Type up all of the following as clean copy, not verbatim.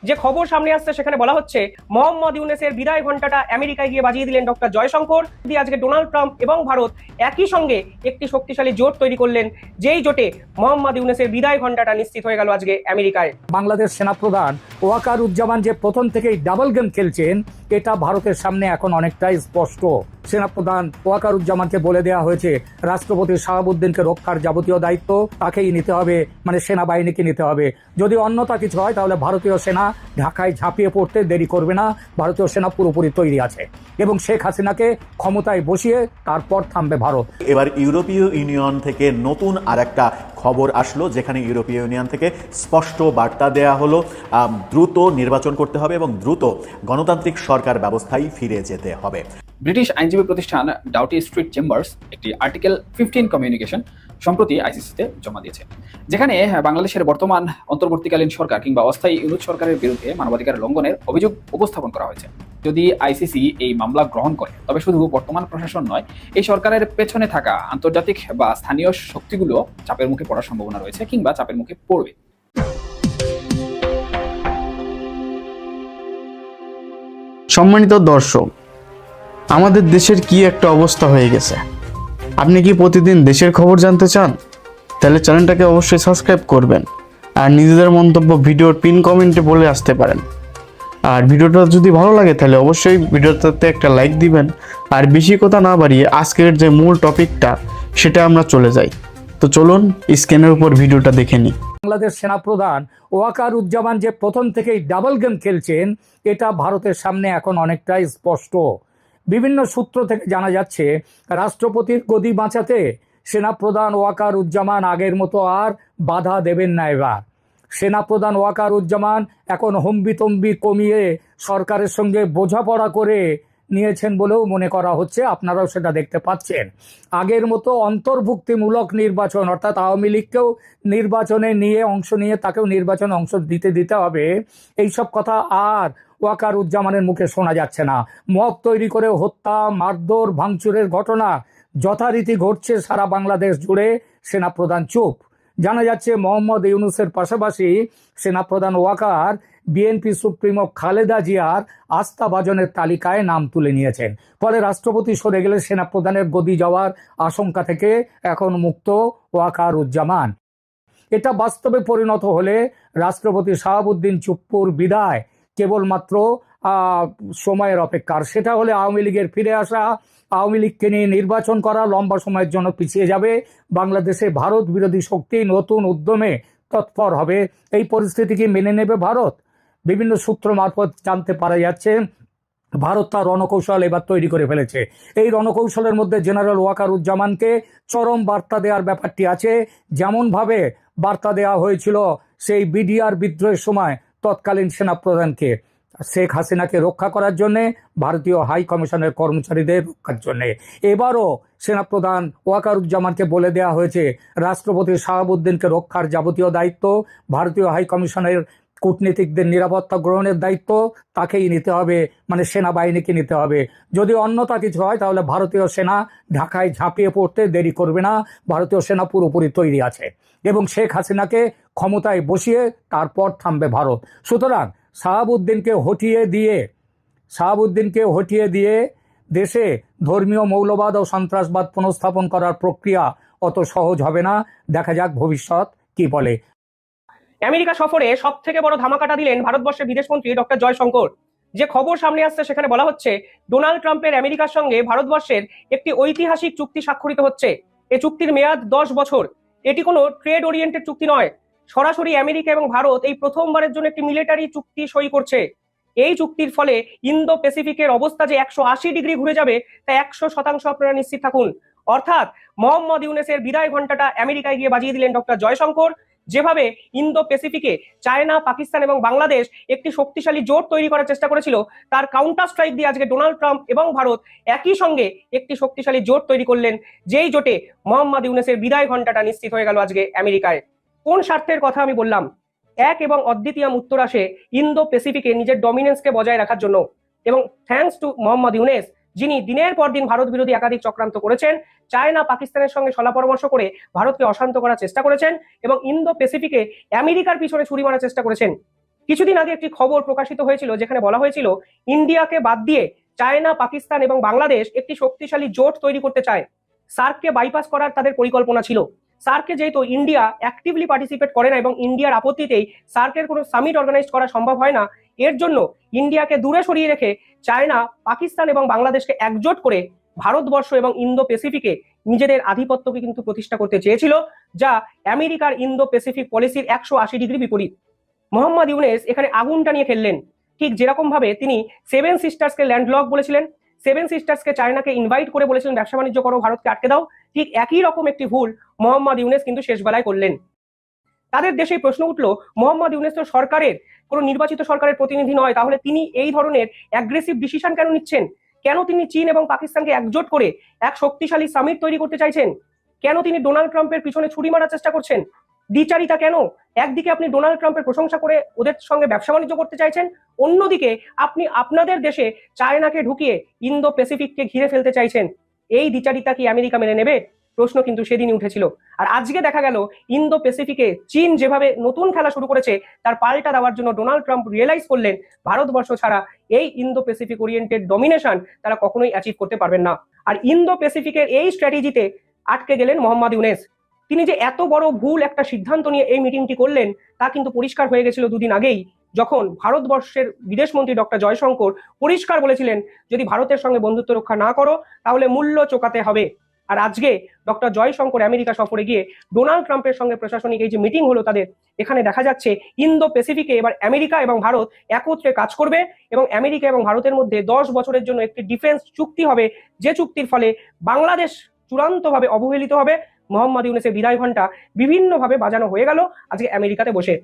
যে খবর সামনে আসছে সেখানে বলা হচ্ছে মোহাম্মদ ইউনূসের বিদায় ঘণ্টাটা আমেরিকায় গিয়ে বাজিয়ে দিলেন ডক্টর জয়শঙ্কর। আজকে ডোনাল্ড ট্রাম্প এবং ভারত একই সঙ্গে একটি শক্তিশালী জোট তৈরি করলেন, যেই জোটে মোহাম্মদ ইউনূসের বিদায় ঘণ্টাটা নিশ্চিত হয়ে গেল আজকে আমেরিকায়। বাংলাদেশ সেনাপ্রধান ওয়াকারুজ্জামান যে প্রথম থেকেই ডাবল গেম খেলছেন, এটা ভারতের সামনে এখন অনেকটাই স্পষ্ট। সেনাপ্রধান ওয়াকারুজ্জামানকে বলে দেওয়া হয়েছে রাষ্ট্রপতি শাহাবুদ্দিনকে রক্ষার যাবতীয় দায়িত্ব তাকেই নিতে হবে, মানে সেনাবাহিনীকে নিতে হবে। যদি অন্যথা কিছু হয় তাহলে ভারতীয় সেনা ঢাকায় ঝাঁপিয়ে পড়তে দেরি করবে না। ভারতীয় সেনা পুরোপুরি তৈরি আছে এবং শেখ হাসিনাকে ক্ষমতায় বসিয়ে তারপর থামবে ভারত। এবার ইউরোপীয় ইউনিয়ন থেকে নতুন আরেকটা খবর আসলো, যেখানে ইউরোপীয় ইউনিয়ন থেকে স্পষ্ট বার্তা দেয়া হলো দ্রুত নির্বাচন করতে হবে এবং দ্রুত গণতান্ত্রিক সরকার ব্যবস্থায় ফিরে যেতে হবে। ব্রিটিশ আইনজীবী প্রতিষ্ঠান ডাউটি স্ট্রিট চেম্বার্স একটি আর্টিকেল 15 কমিউনিকেশন সম্প্রতি আইসিসিতে জমা দিয়েছে, যেখানে বাংলাদেশের বর্তমান অন্তর্বর্তীকালীন সরকার কিংবা অস্থায়ী ইউনুস সরকারের বিরুদ্ধে মানবাধিকার লঙ্ঘনের অভিযোগ উপস্থাপন করা হয়েছে। যদি আইসিসি এই মামলা গ্রহণ করে তবে শুধু বর্তমান প্রশাসন নয়, এই সরকারের পেছনে থাকা আন্তর্জাতিক বা স্থানীয় শক্তিগুলো চাপের মুখে পড়ার সম্ভাবনা রয়েছে কিংবা চাপের মুখে পড়বে। সম্মানিত দর্শক, আমাদের দেশের কি একটা অবস্থা হয়ে গেছে। আপনি কি প্রতিদিন দেশের খবর জানতে চান? তাহলে চ্যানেলটাকে অবশ্যই সাবস্ক্রাইব করবেন আর নিজেদের মন্তব্য ভিডিওর পিন কমেন্টে বলে আসতে পারেন। আর ভিডিওটা যদি ভালো লাগে তাহলে অবশ্যই ভিডিওটাতে একটা লাইক দিবেন। আর বেশি কথা না বাড়িয়ে আজকের যে মূল টপিকটা সেটা আমরা চলে যাই। তো চলুন স্ক্রিনের উপর ভিডিওটা দেখে নিই। বাংলাদেশ সেনাপ্রধান ওয়াকারুজ্জামান যে প্রথম থেকেই ডাবল গেম খেলছেন, এটা ভারতের সামনে এখন অনেকটাই স্পষ্ট। বিভিন্ন সূত্র থেকে জানা যাচ্ছে রাষ্ট্রপতির গদি বাঁচাতে সেনাপ্রধান ওয়াকারুজ্জামান আগের মতো আর বাধা দেবেন না। এবার সেনাপ্রধান ওয়াকারুজ্জামান এখন হম্বিতম্বি কমিয়ে সরকারের সঙ্গে বোঝাপড়া করে নিয়েছেন বলেও মনে করা হচ্ছে। আপনারাও সেটা দেখতে পাচ্ছেন। আগের মতো অন্তর্ভুক্তিমূলক নির্বাচন, অর্থাৎ আওয়ামী লীগকেও নির্বাচনে নিয়ে অংশ নিয়ে তাকেও নির্বাচনে অংশ দিতে হবে, এইসব কথা আর ওয়াকারুজ্জামানের মুখে শোনা যাচ্ছে না। মব তৈরি করে হত্যা, মারধর, ভাঙচুরের ঘটনা যথারীতি ঘটছে সারা বাংলাদেশ জুড়ে, সেনাপ্রধান চুপ। জানা যাচ্ছে মোহাম্মদ ইউনূসের পাশাপাশি সেনাপ্রধান ওয়াকার বিএনপি সুপ্রিমো খালেদা জিয়ার আস্থাভাজনের তালিকায় নাম তুলে নিয়েছেন। ফলে রাষ্ট্রপতি সরে গেলে সেনাপ্রধানের গদি যাওয়ার আশঙ্কা থেকে এখন মুক্ত ওয়াকারুজ্জামান। এটা বাস্তবে পরিণত হলে রাষ্ট্রপতি শাহাবুদ্দিন চুপ্পুর বিদায় কেবলমাত্র সময়ের অপেক্ষার। সেটা হলে আওয়ামী লীগের ফিরে আসা, আওয়ামী লীগকে নিয়ে নির্বাচন করা লম্বা সময়ের জন্য পিছিয়ে যাবে। বাংলাদেশে ভারত বিরোধী শক্তি নতুন উদ্যমে তৎপর হবে। এই পরিস্থিতি কি মেনে নেবে ভারত? বিভিন্ন সূত্র মারফত জানতে পারা যাচ্ছে ভারত তার রণকৌশল এবার তৈরি করে ফেলেছে। এই রণকৌশলের মধ্যে জেনারেল ওয়াকারুজ্জামানকে চরম বার্তা দেওয়ার ব্যাপারটি আছে। যেমনভাবে বার্তা দেওয়া হয়েছিল সেই বিডিআর বিদ্রোহের সময় তৎকালীন সেনাপ্রধানকে, শেখ হাসিনাকে রক্ষা করার জন্যে, ভারতীয় হাই কমিশনের কর্মচারীদের রক্ষার জন্যে, এবারও সেনাপ্রধান ওয়াকারুজ্জামানকে বলে দেওয়া হয়েছে রাষ্ট্রপতি শাহাবুদ্দিনকে রক্ষার যাবতীয় দায়িত্ব, ভারতীয় হাই কমিশনের কূটনীতিকদের নিরাপত্তা গ্রহণের দায়িত্ব তাকেই নিতে হবে, মানে সেনাবাহিনীকে নিতে হবে। যদি অন্যথা কিছু হয় তাহলে ভারতীয় সেনা ঢাকায় ঝাঁপিয়ে পড়তে দেরি করবে না। ভারতীয় সেনা পুরোপুরি তৈরি আছে এবং শেখ হাসিনাকে ক্ষমতায় বসিয়ে তারপর থামবে ভারত। সুতরাং শাহাবুদ্দিনকে হটিয়ে দিয়ে দেশে ধর্মীয় মৌলবাদ ও সন্ত্রাসবাদ পুনঃস্থাপন করার প্রক্রিয়া অত সহজ হবে না। দেখা যাক ভবিষ্যৎ কি বলে। আমেরিকা সফরে সব থেকে বড় ধামাকাটা দিলেন ভারতবর্ষের বিদেশমন্ত্রী ডক্টর জয়শঙ্কর। যে খবর সামনে আসছে সেখানে বলা হচ্ছে ডোনাল্ড ট্রাম্পের আমেরিকার সঙ্গে ভারতবর্ষের একটি ঐতিহাসিক চুক্তি স্বাক্ষরিত হচ্ছে। এই চুক্তির মেয়াদ 10 বছর। এটি কোনো ট্রেড ওরিয়েন্টেড চুক্তি নয়, সরাসরি আমেরিকা এবং ভারত এই প্রথমবারের জন্য একটি মিলিটারি চুক্তি সই করছে। এই চুক্তির ফলে ইন্দো প্যাসিফিকের অবস্থা যে 180 ডিগ্রি ঘুরে যাবে তা 100% আপনারা নিশ্চিত থাকুন। অর্থাৎ মোহাম্মদ ইউনূসের বিদায় ঘণ্টাটা আমেরিকায় গিয়ে বাজিয়ে দিলেন ডক্টর জয়শঙ্কর। যেভাবে ইন্দো প্যাসিফিকে চায়না, পাকিস্তান এবং বাংলাদেশ একটি শক্তিশালী জোট তৈরি করার চেষ্টা করেছিল, তার কাউন্টার স্ট্রাইক দিয়ে আজকে ডোনাল্ড ট্রাম্প এবং ভারত একই সঙ্গে একটি শক্তিশালী জোট তৈরি করলেন, যেই জোটে মোহাম্মদ ইউনূসের বিদায় ঘণ্টাটা নিশ্চিত হয়ে গেল আজকে আমেরিকায়। কোন স্বার্থের কথা আমি বললাম? এক এবং অদ্বিতীয় উত্তর আসে ইন্দো প্যাসিফিকে নিজের ডমিনেন্সকে বজায় রাখার জন্য। এবং থ্যাঙ্কস টু মোহাম্মদ ইউনূস, যিনি দিনের পর দিন ভারত বিরোধী একাধিক চক্রান্ত করেছেন, চায়না, পাকিস্তানের সঙ্গে সলা পরামর্শ করে ভারতকে অশান্ত করার চেষ্টা করেছেন এবং ইন্দো প্যাসিফিকে আমেরিকার পিছনে ছুরি মারার চেষ্টা করেছেন। কিছুদিন আগে একটি খবর প্রকাশিত হয়েছিল যেখানে বলা হয়েছিল ইন্ডিয়াকে বাদ দিয়ে চায়না, পাকিস্তান এবং বাংলাদেশ একটি শক্তিশালী জোট তৈরি করতে চায়। সার্ককে বাইপাস করার তাদের পরিকল্পনা ছিল। সার্কে যেহেতু ইন্ডিয়া অ্যাক্টিভলি পার্টিসিপেট করে না এবং ইন্ডিয়ার আপত্তিতেই সার্কের কোনো সামিট অর্গানাইজ করা সম্ভব হয় না, এর জন্য ইন্ডিয়াকে দূরে সরিয়ে রেখে চায়না, পাকিস্তান এবং বাংলাদেশকে একজোট করে ভারতবর্ষ এবং ইন্দো প্যাসিফিকে নিজেদের আধিপত্যকে কিন্তু প্রতিষ্ঠা করতে চেয়েছিল, যা আমেরিকার ইন্দো প্যাসিফিক পলিসির 180 ডিগ্রি বিপরীত। মোহাম্মদ ইউনেস এখানে আগুনটা নিয়ে খেললেন, ঠিক যেরকম ভাবে তিনি সেভেন সিস্টার্সকে ল্যান্ডলক বলেছিলেন, সেভেন সিস্টার্সকে চায়নাকে ইনভাইট করে বলেছিলেন ব্যবসা বাণিজ্য করো, ভারতকে আটকে দাও। ঠিক একই রকম একটি ভুল মোহাম্মদ ইউনেস কিন্তু শেষ বেলায় করলেন। তাদের দেশে প্রশ্ন উঠলো, মোহাম্মদ ইউনেস তো সরকারের কোনো নির্বাচিত সরকারের প্রতিনিধি নয়, তাহলে তিনি এই ধরনের অ্যাগ্রেসিভ ডিসিশন কেন নিচ্ছেন? কেন তিনি চীন এবং পাকিস্তানকে একজোট করে এক শক্তিশালী সামিট তৈরি করতে চাইছেন? কেন তিনি ডোনাল্ড ট্রাম্পের পিছনে ছুরি মারার চেষ্টা করছেন? দ্বিচারিতা কেন? একদিকে আপনি ডোনাল্ড ট্রাম্পের প্রশংসা করে ওদের সঙ্গে ব্যবসা বাণিজ্য করতে চাইছেন, অন্যদিকে আপনি আপনাদের দেশে চায়নাকে ঢুকিয়ে ইন্দো প্যাসিফিককে ঘিরে ফেলতে চাইছেন। এই দ্বিচারিতা কি আমেরিকা মেনে নেবে? প্রশ্ন কিন্তু সেদিনই উঠেছিল। আর আজকে দেখা গেল ইন্দো প্যাসিফিকে চীন যেভাবে নতুন খেলা শুরু করেছে তার পাল্টা দেওয়ার জন্য ডোনাল্ড ট্রাম্প রিয়েলাইজ করলেন ভারতবর্ষ ছাড়া এই ইন্দো প্যাসিফিক ওরিয়েন্টেড ডমিনেশন তারা কখনোই অ্যাচিভ করতে পারবেন না। আর ইন্দো প্যাসিফিকের এই স্ট্র্যাটেজিতে আটকে গেলেন মোহাম্মদ ইউনেস। তিনি যে এত বড় ভুল একটা সিদ্ধান্ত নিয়ে এই মিটিংটি করলেন তা কিন্তু পরিষ্কার হয়ে গেছিল দুদিন আগেই, যখন ভারতবর্ষের বিদেশমন্ত্রী ডক্টর জয়শঙ্কর পরিষ্কার বলেছিলেন যদি ভারতের সঙ্গে বন্ধুত্ব রক্ষা না করো তাহলে মূল্য চোকাতে হবে। আর আজকে ডক্টর জয়শঙ্কর আমেরিকা সফরে গিয়ে ডোনাল্ড ট্রাম্পের সঙ্গে প্রশাসনিক এই যে মিটিং হলো তাদের, এখানে দেখা যাচ্ছে ইন্দো প্যাসিফিকে এবার আমেরিকা এবং ভারত একত্রে কাজ করবে এবং আমেরিকা এবং ভারতের মধ্যে 10 বছরের জন্য একটি ডিফেন্স চুক্তি হবে, যে চুক্তির ফলে বাংলাদেশ চূড়ান্তভাবে অবহেলিত হবে। মোহাম্মদ ইউনেসের বিদায় ঘণ্টা বিভিন্নভাবে বাজানো হয়ে গেল আজকে আমেরিকাতে বসে।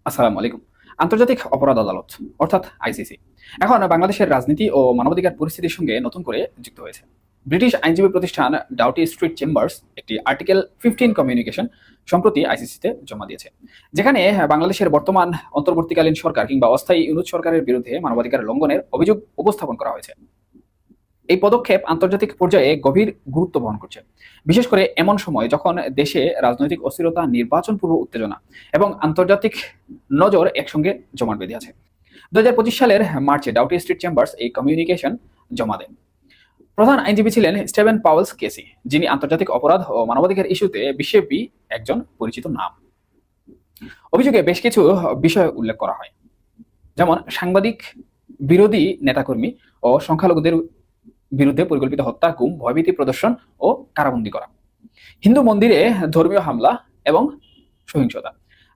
আসসালামু আলাইকুম। আন্তর্জাতিক অপরাধ আদালত অর্থাৎ আইসিসি এখন বাংলাদেশের রাজনীতি ও মানবাধিকার পরিস্থিতির সঙ্গে নতুন করে যুক্ত হয়েছে। ব্রিটিশ আইনজীবী প্রতিষ্ঠান ডাউটি স্ট্রিট চেম্বার্স একটি আর্টিকেল 15 কমিউনিকেশন সম্প্রতি আইসিসিতে জমা দিয়েছে, যেখানে বাংলাদেশের বর্তমান অন্তর্বর্তীকালীন সরকার কিংবা অস্থায়ী ইউনুস সরকারের বিরুদ্ধে মানবাধিকার লঙ্ঘনের অভিযোগ উপস্থাপন করা হয়েছে। এই পদক্ষেপ আন্তর্জাতিক পর্যায়ে গভীর গুরুত্ব বহন করছে, বিশেষ করে এমন সময় যখন দেশে রাজনৈতিক অস্থিরতা, নির্বাচন পূর্ব উত্তেজনা এবং আন্তর্জাতিক নজর একসঙ্গে জমাট বেঁধে আছে। 2025 সালের মার্চে ডাউটি স্ট্রিট চেম্বার্স এই কমিউনিকেশন জমা দেন। প্রধান আইনজীবী ছিলেন স্টিভেন পাওয়েলস কেসি, যিনি আন্তর্জাতিক অপরাধ ও মানবাধিকার ইস্যুতে বিশ্বব্যাপী একজন পরিচিত নাম। অভিযোগে বেশ কিছু বিষয় উল্লেখ করা হয়, যেমন সাংবাদিক, বিরোধী নেতাকর্মী ও সংখ্যালঘুদের বিরুদ্ধে পরিকল্পিত হত্যা, গুম, ভয়ভীতি প্রদর্শন ও কারাবন্দী করা, হিন্দু মন্দিরে ধর্মীয় হামলা এবং সহিংসতা,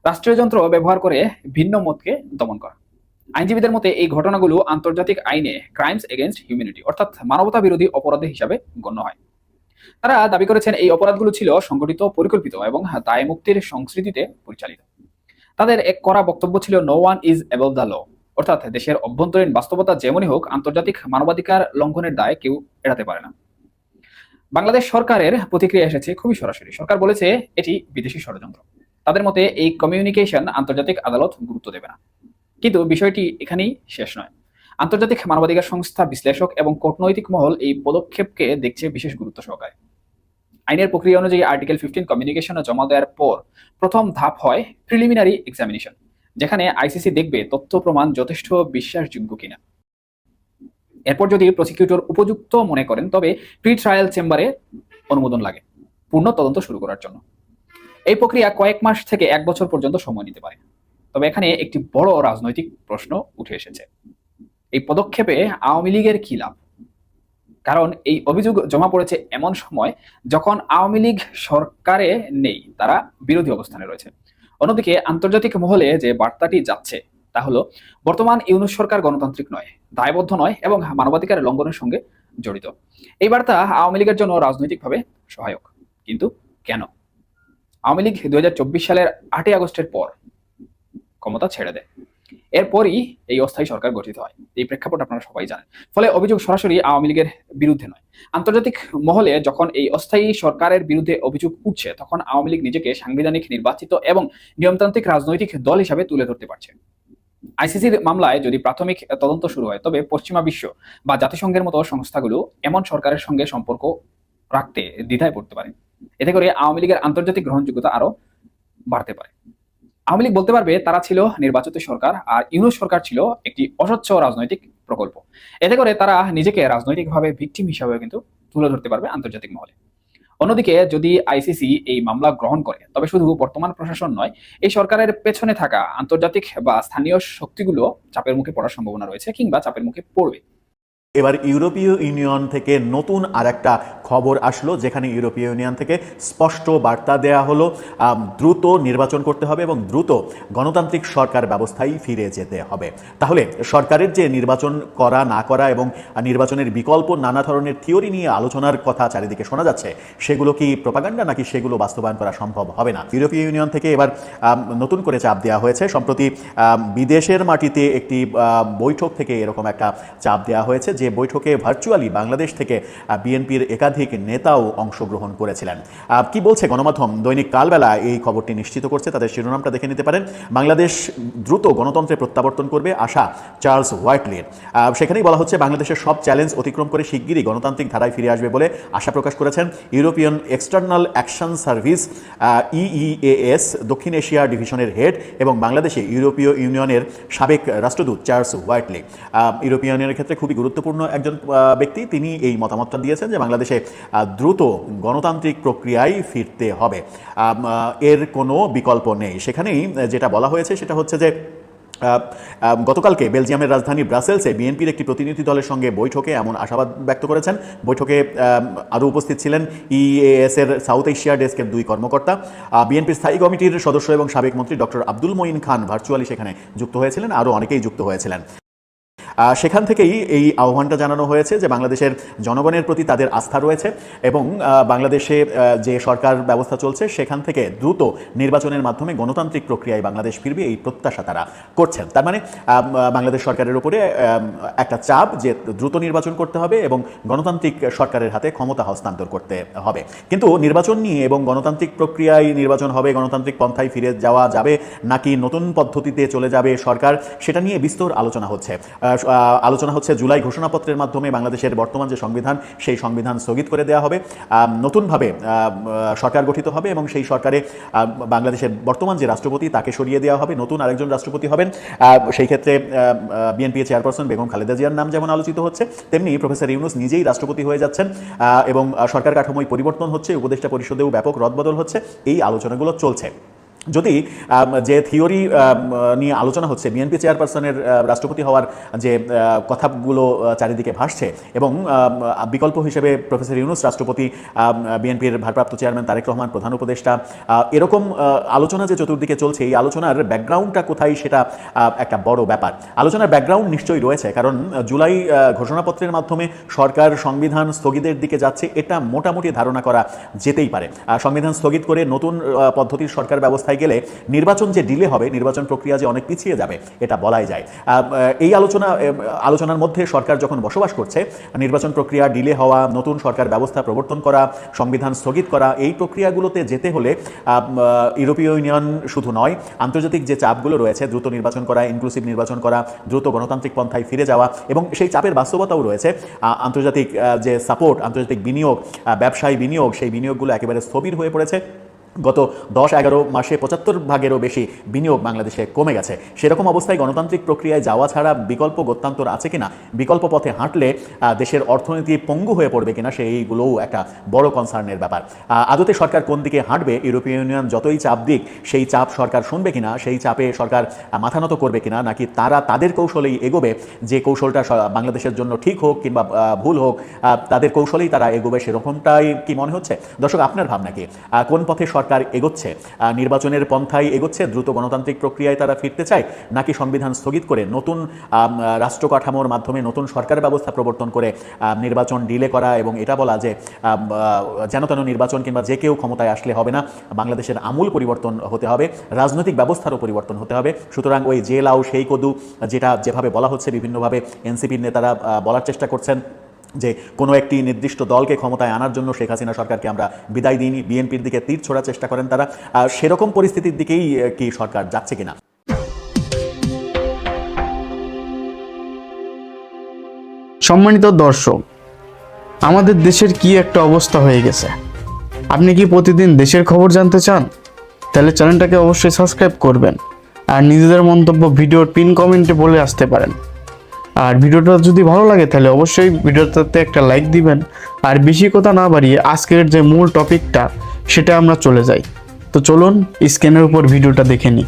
রাষ্ট্রীয় যন্ত্র ব্যবহার করে ভিন্ন মতকে দমন করা। আইনজীবীদের মতে এই ঘটনাগুলো আন্তর্জাতিক আইনে ক্রাইমস এগেইনস্ট হিউম্যানিটি অর্থাৎ মানবতা বিরোধী অপরাধ হিসাবে গণ্য হয়। তারা দাবি করেছেন এই অপরাধগুলো ছিল সংগঠিত, পরিকল্পিত এবং দায় মুক্তির সংস্কৃতিতে পরিচালিত। তাদের এক করা বক্তব্য ছিল no one is above the law, অর্থাৎ দেশের অভ্যন্তরীণ বাস্তবতা যেমনই হোক আন্তর্জাতিক মানবাধিকার লঙ্ঘনের দায় কেউ এড়াতে পারে না। বাংলাদেশ সরকারের প্রতিক্রিয়া এসেছে খুবই সরাসরি। সরকার বলেছে এটি বিদেশি ষড়যন্ত্র। তাদের মতে এই কমিউনিকেশন আন্তর্জাতিক আদালত গুরুত্ব দেবে না। কিন্তু বিষয়টি এখানেই শেষ নয়। আন্তর্জাতিক মানবাধিকার সংস্থা, বিশ্লেষক এবং কূটনৈতিক মহল এই পদক্ষেপকে দেখছে বিশেষ গুরুত্ব সহকারে। আইনের প্রক্রিয়া অনুযায়ী আর্টিকেল 15 কমিউনিকেশন জমা দেওয়ার পর প্রথম ধাপ হয় প্রিলিমিনারি এক্সামিনেশন, যেখানে আইসিসি দেখবে তথ্য প্রমাণ যথেষ্ট বিশ্বাসযোগ্য কিনা। এরপর যদি প্রসিকিউটর উপযুক্ত মনে করেন তবে প্রি ট্রায়াল চেম্বারে অনুমোদন লাগে পূর্ণ তদন্ত শুরু করার জন্য। এই প্রক্রিয়া কয়েক মাস থেকে 1 বছর পর্যন্ত সময় নিতে পারে। তবে এখানে একটি বড় রাজনৈতিক প্রশ্ন উঠে এসেছে, এই পদক্ষেপে আওয়ামী লীগের কি লাভ? কারণ এই অভিযোগ জমা পড়েছে এমন সময় যখন আওয়ামী লীগ সরকারে নেই, তারা বিরোধী অবস্থানে রয়েছে। অন্যদিকে আন্তর্জাতিক মহলে যে বার্তাটি যাচ্ছে তা হলো বর্তমান ইউনুস সরকার গণতান্ত্রিক নয়, দায়বদ্ধ নয় এবং মানবাধিকার লঙ্ঘনের সঙ্গে জড়িত। এই বার্তা আওয়ামী লীগের জন্য রাজনৈতিকভাবে সহায়ক। কিন্তু কেন? আওয়ামী লীগ 2024 সালের 8 আগস্টের পর ক্ষমতা ছেড়ে দেয়। এরপরই এই অস্থায়ী সরকার গঠিত হয়। এই প্রেক্ষাপট আপনারা সবাই জানেন। ফলে অভিযোগ সরাসরি আওয়ামী লীগের বিরুদ্ধে নয়। আন্তর্জাতিক মহলে যখন এই অস্থায়ী সরকারের বিরুদ্ধে অভিযোগ উঠছে তখন আওয়ামী লীগ নিজেকে সাংবিধানিক, নির্বাচিত এবং নিয়মতান্ত্রিক রাজনৈতিক দল হিসাবে তুলে ধরতে পারছে। আইসিসির মামলায় যদি প্রাথমিক তদন্ত শুরু হয় তবে পশ্চিমা বিশ্ব বা জাতিসংঘের মতো সংস্থাগুলো এমন সরকারের সঙ্গে সম্পর্ক রাখতে দ্বিধায় পড়তে পারে। এতে করে আওয়ামী লীগের আন্তর্জাতিক গ্রহণযোগ্যতা আরো বাড়তে পারে। আওয়ামী লীগ বলতে পারবে তারা ছিল নির্বাচিত সরকার, আর ইউনূস সরকার ছিল একটি অস্বচ্ছ রাজনৈতিক প্রকল্প। এতে করে তারা নিজেকে রাজনৈতিকভাবে ভিকটিম হিসাবে কিন্তু তুলে ধরতে পারবে আন্তর্জাতিক মহলে। অন্যদিকে যদি আইসিসি এই মামলা গ্রহণ করে, তবে শুধু বর্তমান প্রশাসন নয়, এই সরকারের পেছনে থাকা আন্তর্জাতিক বা স্থানীয় শক্তিগুলো চাপের মুখে পড়ার সম্ভাবনা রয়েছে কিংবা চাপের মুখে পড়বে। এবার ইউরোপীয় ইউনিয়ন থেকে নতুন আরেকটা খবর আসলো, যেখানে ইউরোপীয় ইউনিয়ন থেকে স্পষ্ট বার্তা দেয়া হলো দ্রুত নির্বাচন করতে হবে এবং দ্রুত গণতান্ত্রিক সরকার ব্যবস্থায় ফিরে যেতে হবে। তাহলে সরকারের যে নির্বাচন করা না করা এবং নির্বাচনের বিকল্প নানা ধরনের থিওরি নিয়ে আলোচনার কথা চারিদিকে শোনা যাচ্ছে, সেগুলো কি প্রোপাগান্ডা নাকি সেগুলো বাস্তবায়ন করা সম্ভব হবে না? ইউরোপীয় ইউনিয়ন থেকে এবার নতুন করে চাপ দেওয়া হয়েছে। সম্প্রতি বিদেশের মাটিতে একটি বৈঠক থেকে এরকম একটা চাপ দেওয়া হয়েছে, যে বৈঠকে ভার্চুয়ালি বাংলাদেশ থেকে বিএনপির একাধিক নেতাও অংশগ্রহণ করেছিলেন। কি বলছে গণমাধ্যম দৈনিক কালবেলা এই খবরটি নিশ্চিত করছে, তাদের শিরোনামটা দেখে নিতে পারেন। বাংলাদেশ দ্রুত গণতন্ত্রে প্রত্যাবর্তন করবে আশা চার্লস হোয়াইটলির। সেখানেই বলা হচ্ছে বাংলাদেশের সব চ্যালেঞ্জ অতিক্রম করে শিগগিরই গণতান্ত্রিক ধারায় ফিরে আসবে বলে আশা প্রকাশ করেছেন European external action service EEAS দক্ষিণ এশিয়া ডিভিশনের হেড এবং বাংলাদেশে ইউরোপীয় ইউনিয়নের সাবেক রাষ্ট্রদূত চার্লস হোয়াইটলি। ইউরোপীয় ইউনিয়নের ক্ষেত্রে খুবই গুরুত্বপূর্ণ একজন ব্যক্তি। তিনি এই মতামতটা দিয়েছেন যে বাংলাদেশে দ্রুত গণতান্ত্রিক প্রক্রিয়ায় ফিরতে হবে, এর কোনো বিকল্প নেই। সেখানেই যেটা বলা হয়েছে সেটা হচ্ছে যে গতকালকে বেলজিয়ামের রাজধানী ব্রাসেলসে বিএনপির একটি প্রতিনিধি দলের সঙ্গে বৈঠকে এমন আশাবাদ ব্যক্ত করেছেন। বৈঠকে আরও উপস্থিত ছিলেন EEAS এর সাউথ এশিয়া ডেস্কের 2 কর্মকর্তা। বিএনপির স্থায়ী কমিটির সদস্য এবং সাবেক মন্ত্রী ডক্টর আব্দুল মঈন খান ভার্চুয়ালি সেখানে যুক্ত হয়েছিলেন, আরও অনেকেই যুক্ত হয়েছিলেন। সেখান থেকেই এই আহ্বানটা জানানো হয়েছে যে বাংলাদেশের জনগণের প্রতি তাদের আস্থা রয়েছে এবং বাংলাদেশে যে সরকার ব্যবস্থা চলছে সেখান থেকে দ্রুত নির্বাচনের মাধ্যমে গণতান্ত্রিক প্রক্রিয়ায় বাংলাদেশ ফিরবে, এই প্রত্যাশা তারা করছেন। তার মানে বাংলাদেশ সরকারের উপরে একটা চাপ যে দ্রুত নির্বাচন করতে হবে এবং গণতান্ত্রিক সরকারের হাতে ক্ষমতা হস্তান্তর করতে হবে। কিন্তু নির্বাচন নিয়ে এবং গণতান্ত্রিক প্রক্রিয়ায় নির্বাচন হবে, গণতান্ত্রিক পন্থায় ফিরে যাওয়া যাবে নাকি নতুন পদ্ধতিতে চলে যাবে সরকার, সেটা নিয়ে বিস্তর আলোচনা হচ্ছে। জুলাই ঘোষণাপত্রের মাধ্যমে বাংলাদেশের বর্তমান যে সংবিধান, সেই সংবিধান স্থগিত করে দেওয়া হবে, নতুনভাবে সরকার গঠিত হবে এবং সেই সরকারে বাংলাদেশের বর্তমান যে রাষ্ট্রপতি তাকে সরিয়ে দেওয়া হবে, নতুন আরেকজন রাষ্ট্রপতি হবেন। সেই ক্ষেত্রে বিএনপি চেয়ারপারসন বেগম খালেদা জিয়ার নাম যেমন আলোচিত হচ্ছে, তেমনি প্রফেসর ইউনূস নিজেই রাষ্ট্রপতি হয়ে যাচ্ছেন এবং সরকার কাঠামোয় পরিবর্তন হচ্ছে, উপদেষ্টা পরিষদেও ব্যাপক রদবদল হচ্ছে। এই আলোচনাগুলো চলছে। যদি যে থিওরি নিয়ে আলোচনা হচ্ছে, বিএনপি চেয়ারপারসনের রাষ্ট্রপতি হওয়ার যে কথাগুলো চারিদিকে ভাসছে এবং বিকল্প হিসেবে প্রফেসর ইউনূস রাষ্ট্রপতি, বিএনপির ভারপ্রাপ্ত চেয়ারম্যান তারেক রহমান প্রধান উপদেষ্টা, এরকম আলোচনা যে চতুর্দিকে চলছে, এই আলোচনার ব্যাকগ্রাউন্ডটা কোথায় সেটা একটা বড় ব্যাপার। আলোচনার ব্যাকগ্রাউন্ড নিশ্চয়ই রয়েছে, কারণ জুলাই ঘোষণাপত্রের মাধ্যমে সরকার সংবিধান স্থগিতের দিকে যাচ্ছে, এটা মোটামুটি ধারণা করা যেতেই পারে। সংবিধান স্থগিত করে নতুন পদ্ধতির সরকার ব্যবস্থা গেলে নির্বাচন যে ডিলে হবে, নির্বাচন প্রক্রিয়া যে অনেক পিছিয়ে যাবে, এটা বলাই যায়। এই আলোচনার মধ্যে সরকার যখন বসবাস করছে, নির্বাচন প্রক্রিয়া ডিলে হওয়া, নতুন সরকার ব্যবস্থা প্রবর্তন করা, সংবিধান স্থগিত করা, এই প্রক্রিয়াগুলোতে যেতে হলে ইউরোপীয় ইউনিয়ন শুধু নয়, আন্তর্জাতিক যে চাপগুলো রয়েছে, দ্রুত নির্বাচন করা, ইনক্লুসিভ নির্বাচন করা, দ্রুত গণতান্ত্রিক পন্থায় ফিরে যাওয়া, এবং সেই চাপের বাস্তবতাও রয়েছে। আন্তর্জাতিক যে সাপোর্ট, আন্তর্জাতিক বিনিয়োগ, ব্যবসায়ী বিনিয়োগ, সেই বিনিয়োগগুলো একেবারে স্থবির হয়ে পড়েছে। গত 10-11 মাসে 75% বেশি বিনিয়োগ বাংলাদেশে কমে গেছে। সেরকম অবস্থায় গণতান্ত্রিক প্রক্রিয়ায় যাওয়া ছাড়া বিকল্প গত্যন্তর আছে কিনা, বিকল্প পথে হাঁটলে দেশের অর্থনীতি পঙ্গু হয়ে পড়বে কিনা, সেইগুলোও একটা বড় কনসার্নের ব্যাপার। আদতে সরকার কোন দিকে হাঁটবে, ইউরোপীয় ইউনিয়ন যতই চাপ দিক, সেই চাপ সরকার শুনবে কিনা, সেই চাপে সরকার মাথা নত করবে কিনা, নাকি তারা তাদের কৌশলেই এগোবে, যে কৌশলটা বাংলাদেশের জন্য ঠিক হোক কিংবা ভুল হোক, তাদের কৌশলেই তারা এগোবে, সেরকমটাই কি মনে হচ্ছে? দর্শক, আপনার ভাবনা কি? কোন পথে সরকার এগোচ্ছে? নির্বাচনের পন্থায় এগোচ্ছে, দ্রুত গণতান্ত্রিক প্রক্রিয়ায় তারা ফিরতে চায়, নাকি সংবিধান স্থগিত করে নতুন রাষ্ট্র কাঠামোর মাধ্যমে নতুন সরকার ব্যবস্থা প্রবর্তন করে নির্বাচন ডিলে করা এবং এটা বলা যে যেন তেন নির্বাচন কিংবা যে কেউ ক্ষমতায় আসলে হবে না, বাংলাদেশের আমূল পরিবর্তন হতে হবে, রাজনৈতিক ব্যবস্থারও পরিবর্তন হতে হবে। সুতরাং ওই যে লাউ সেই কদু, যেটা যেভাবে বলা হচ্ছে, বিভিন্নভাবে এনসিপির নেতারা বলার চেষ্টা করছেন যে কোনো একটি নির্দিষ্ট দলকে ক্ষমতায় আনার জন্য শেখ হাসিনা সরকারকে আমরা বিদায় দিইনি, বিএনপির দিকে তীর ছোড়ার চেষ্টা করেন তারা। সেরকম পরিস্থিতির দিকেই কি সরকার যাচ্ছে কিনা? সম্মানিত দর্শক, আমাদের দেশের কি একটা অবস্থা হয়ে গেছে। আপনি কি প্রতিদিন দেশের খবর জানতে চান? তাহলে চ্যানেলটাকে অবশ্যই সাবস্ক্রাইব করবেন আর নিজেদের মন্তব্য ভিডিওর পিন কমেন্টে বলে আসতে পারেন। আর ভিডিওটা যদি ভালো লাগে তাহলে অবশ্যই ভিডিওটাতে একটা লাইক দিবেন। আর বেশি কথা না বাড়িয়ে আজকের যে মূল টপিকটা সেটা আমরা চলে যাই। তো চলুন স্ক্রিনের উপর ভিডিওটা দেখে নিই।